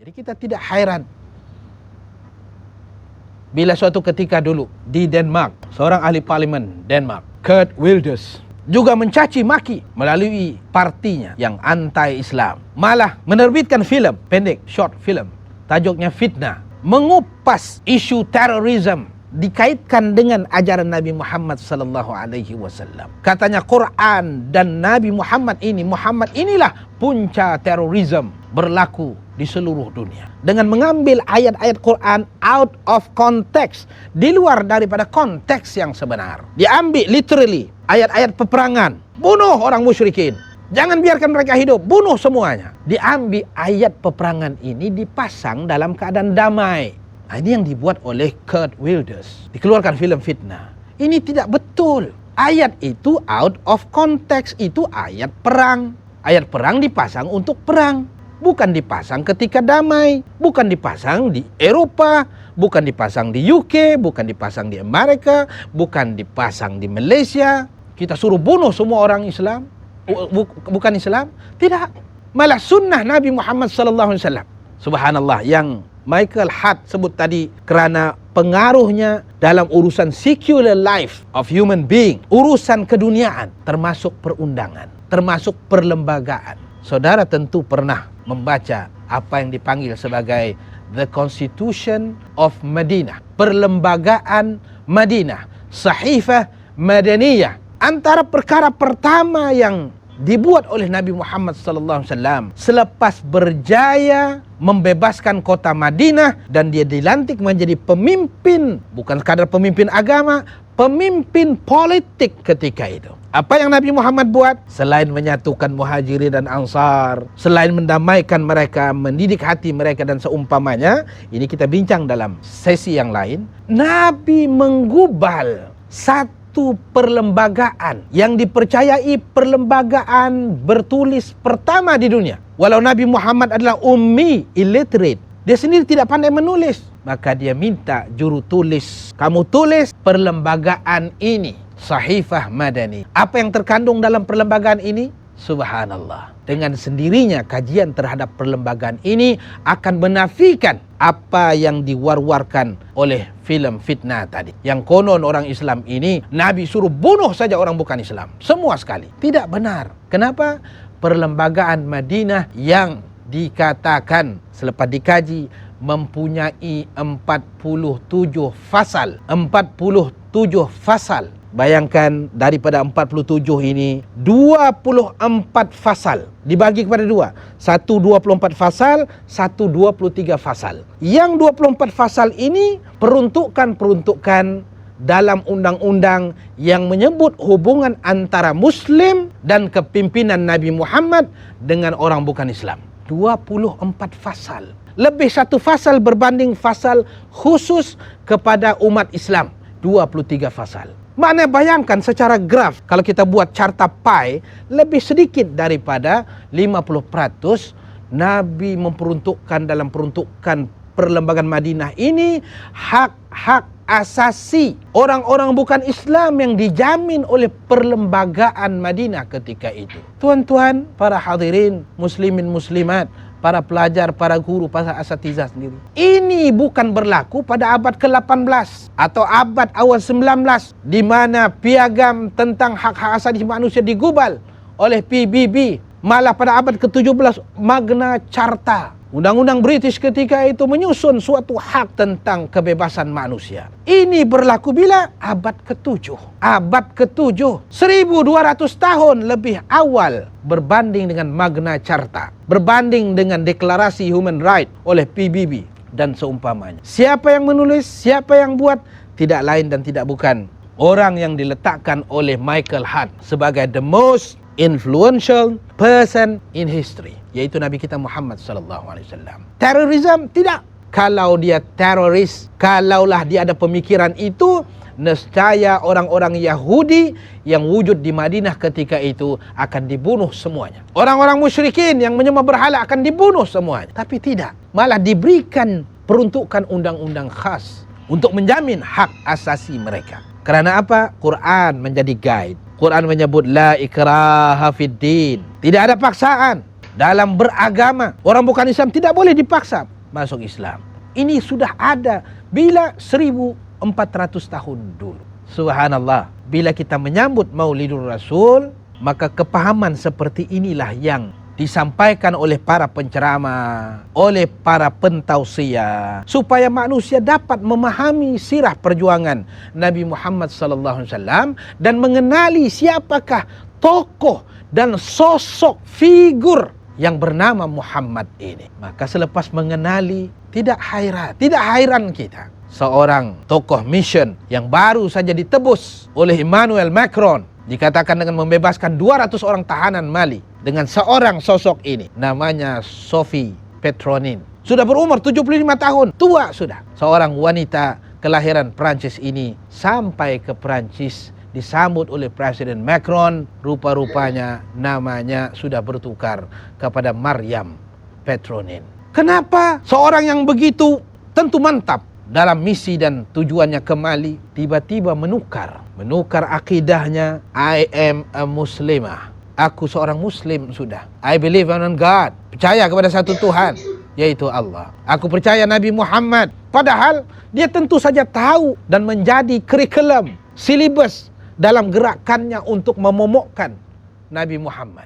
Jadi kita tidak hairan bila suatu ketika dulu di Denmark, seorang ahli parlimen Denmark, Geert Wilders, juga mencaci maki melalui partinya yang anti-Islam. Malah menerbitkan filem pendek, short film, tajuknya Fitnah, mengupas isu terorisme dikaitkan dengan ajaran Nabi Muhammad sallallahu alaihi wasallam. Katanya Quran dan Nabi Muhammad inilah punca terorisme berlaku di seluruh dunia. Dengan mengambil ayat-ayat Quran out of context, di luar daripada konteks yang sebenar. Diambil literally ayat-ayat peperangan, bunuh orang musyrikin, jangan biarkan mereka hidup, bunuh semuanya. Diambil ayat peperangan ini dipasang dalam keadaan damai. Nah, ini yang dibuat oleh Geert Wilders. Dikeluarkan filem Fitnah. Ini tidak betul. Ayat itu out of context, itu ayat perang. Ayat perang dipasang untuk perang, bukan dipasang ketika damai, bukan dipasang di Eropa, bukan dipasang di UK, bukan dipasang di Amerika, bukan dipasang di Malaysia. Kita suruh bunuh semua orang Islam, bukan Islam, tidak. Malah sunnah Nabi Muhammad sallallahu alaihi wasallam. Subhanallah, yang Michael Hart sebut tadi, kerana pengaruhnya dalam urusan secular life of human being, urusan keduniaan, termasuk perundangan, termasuk perlembagaan. Saudara tentu pernah membaca apa yang dipanggil sebagai The Constitution of Madinah, perlembagaan Madinah, Sahifah Madaniyah. Antara perkara pertama yang dibuat oleh Nabi Muhammad sallallahu alaihi wasallam selepas berjaya membebaskan kota Madinah dan dia dilantik menjadi pemimpin, bukan sekadar pemimpin agama, pemimpin politik ketika itu. Apa yang Nabi Muhammad buat? Selain menyatukan Muhajirin dan Ansar, selain mendamaikan mereka, mendidik hati mereka dan seumpamanya, ini kita bincang dalam sesi yang lain, Nabi menggubal satu perlembagaan yang dipercayai perlembagaan bertulis pertama di dunia. Walau Nabi Muhammad adalah ummi, illiterate, dia sendiri tidak pandai menulis, maka dia minta juru tulis, kamu tulis perlembagaan ini, Sahifah Madani. Apa yang terkandung dalam perlembagaan ini? Subhanallah, dengan sendirinya kajian terhadap perlembagaan ini akan menafikan apa yang diwar-warkan oleh filem Fitnah tadi, yang konon orang Islam ini Nabi suruh bunuh saja orang bukan Islam, semua sekali. Tidak benar. Kenapa? Perlembagaan Madinah yang dikatakan selepas dikaji mempunyai 47 fasal. 47 fasal. Bayangkan daripada 47 ini 24 fasal dibagi kepada dua. Satu 24 fasal, satu 23 fasal. Yang 24 fasal ini peruntukan dalam undang-undang yang menyebut hubungan antara Muslim dan kepimpinan Nabi Muhammad dengan orang bukan Islam. 24 fasal. Lebih satu fasal berbanding fasal khusus kepada umat Islam. 23 fasal. Maknanya bayangkan secara graf, kalau kita buat carta pie, lebih sedikit daripada 50% Nabi memperuntukkan dalam peruntukan perlembagaan Madinah ini hak-hak asasi orang-orang bukan Islam yang dijamin oleh perlembagaan Madinah ketika itu. Tuan-tuan, para hadirin, muslimin muslimat, para pelajar, para guru, para asatizah sendiri, ini bukan berlaku pada abad ke-18 atau abad awal 19, di mana piagam tentang hak-hak asasi manusia digubal oleh PBB. Malah pada abad ke-17 Magna Carta, Undang-Undang British ketika itu menyusun suatu hak tentang kebebasan manusia. Ini berlaku bila? Abad ke-7. Abad ke-7, 1200 tahun lebih awal berbanding dengan Magna Carta, berbanding dengan Deklarasi Human Rights oleh PBB dan seumpamanya. Siapa yang menulis, siapa yang buat? Tidak lain dan tidak bukan orang yang diletakkan oleh Michael Hart sebagai the most influential person in history, yaitu Nabi kita Muhammad sallallahu alaihi wasallam. Terorisme tidak. Kalau dia teroris, kalaulah dia ada pemikiran itu, nescaya orang-orang Yahudi yang wujud di Madinah ketika itu akan dibunuh semuanya. Orang-orang musyrikin yang menyembah berhala akan dibunuh semuanya. Tapi tidak. Malah diberikan peruntukan undang-undang khas untuk menjamin hak asasi mereka. Kerana apa? Quran menjadi guide. Quran menyebut la ikraha fid din. Tidak ada paksaan dalam beragama. Orang bukan Islam tidak boleh dipaksa. masuk Islam. Ini sudah ada bila 1400 tahun dulu. Subhanallah. Bila kita menyambut Maulidur Rasul, maka kepahaman seperti inilah yang disampaikan oleh para penceramah, oleh para pentausiah, supaya manusia dapat memahami sirah perjuangan Nabi Muhammad SAW dan mengenali siapakah tokoh dan sosok figur yang bernama Muhammad ini. Maka selepas mengenali, tidak hairan kita seorang tokoh mission yang baru saja ditebus oleh Emmanuel Macron, dikatakan dengan membebaskan 200 orang tahanan Mali, dengan seorang sosok ini, namanya Sophie Petronin. Sudah berumur 75 tahun, tua sudah. Seorang wanita kelahiran Prancis ini sampai ke Prancis, disambut oleh Presiden Macron, rupa-rupanya namanya sudah bertukar kepada Maryam Petronin. Kenapa seorang yang begitu tentu mantap dalam misi dan tujuannya ke Mali, tiba-tiba menukar akidahnya, I am a Muslimah. Aku seorang Muslim sudah. I believe on God. Percaya kepada satu Tuhan, yaitu Allah. Aku percaya Nabi Muhammad. Padahal dia tentu saja tahu dan menjadi kurikulum, silibus dalam gerakannya untuk memomokkan Nabi Muhammad.